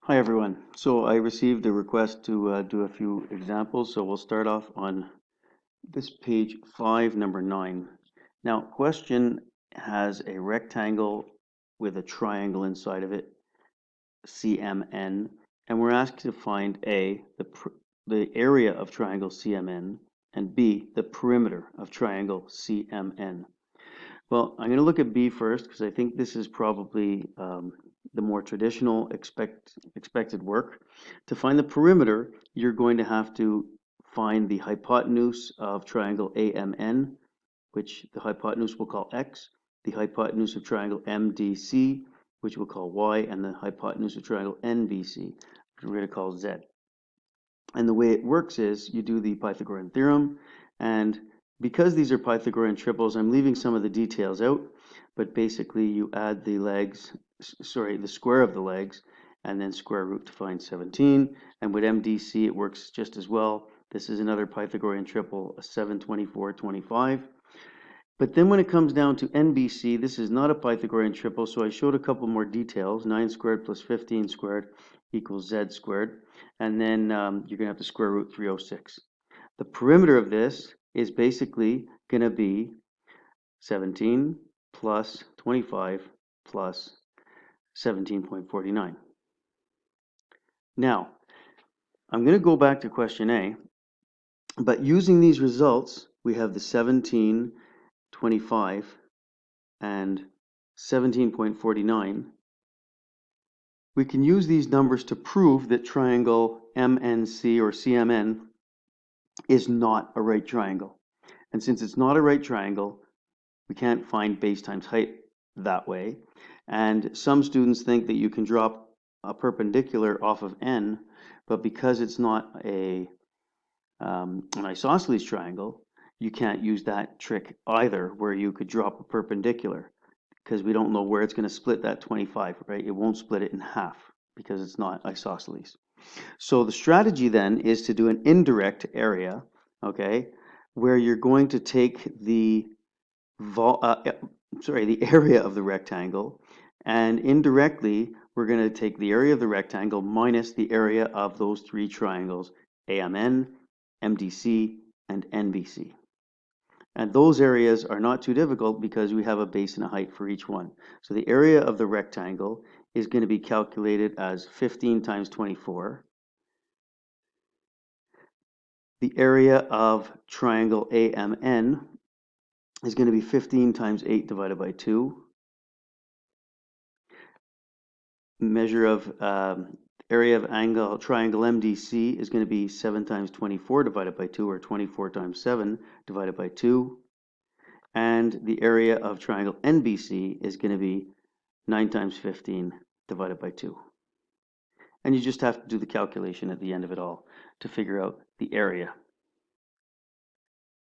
Hi everyone. So I received a request to do a few examples. So we'll start off on this page 5, number 9. Now, question has a rectangle with a triangle inside of it, CMN, and we're asked to find A, the area of triangle CMN, and B, the perimeter of triangle CMN. Well, I'm going to look at B first because I think this is probably the more traditional expected work. To find the perimeter, you're going to have to find the hypotenuse of triangle AMN, which the hypotenuse we'll call X, the hypotenuse of triangle MDC, which we'll call Y, and the hypotenuse of triangle NBC, which we're going to call Z. And the way it works is you do the Pythagorean theorem, and because these are Pythagorean triples, I'm leaving some of the details out, but basically you add the legs, the square of the legs, and then square root to find 17. And with MDC, it works just as well. This is another Pythagorean triple, a 7, 24, 25. But then when it comes down to NBC, this is not a Pythagorean triple, so I showed a couple more details. 9 squared plus 15 squared equals Z squared. And then you're going to have to square root 306. The perimeter of this is basically going to be 17 plus 25 plus 17.49. Now, I'm going to go back to question A, but using these results, we have the 17, 25, and 17.49. We can use these numbers to prove that triangle MNC or CMN is not a right triangle. And since it's not a right triangle, we can't find base times height that way. And some students think that you can drop a perpendicular off of N, but because it's not an isosceles triangle, you can't use that trick either, where you could drop a perpendicular, because we don't know where it's going to split that 25, right? It won't split it in half because it's not isosceles. So the strategy then is to do an indirect area, okay, where you're going to take the area of the rectangle, and indirectly we're going to take the area of the rectangle minus the area of those three triangles, AMN, MDC, and NBC. And those areas are not too difficult because we have a base and a height for each one. So the area of the rectangle is going to be calculated as 15 times 24. The area of triangle AMN is going to be 15 times 8 divided by 2. Measure of area of angle triangle MDC is going to be 7 times 24 divided by 2, or 24 times 7 divided by 2. And the area of triangle NBC is going to be 9 times 15 divided by 2. And you just have to do the calculation at the end of it all to figure out the area.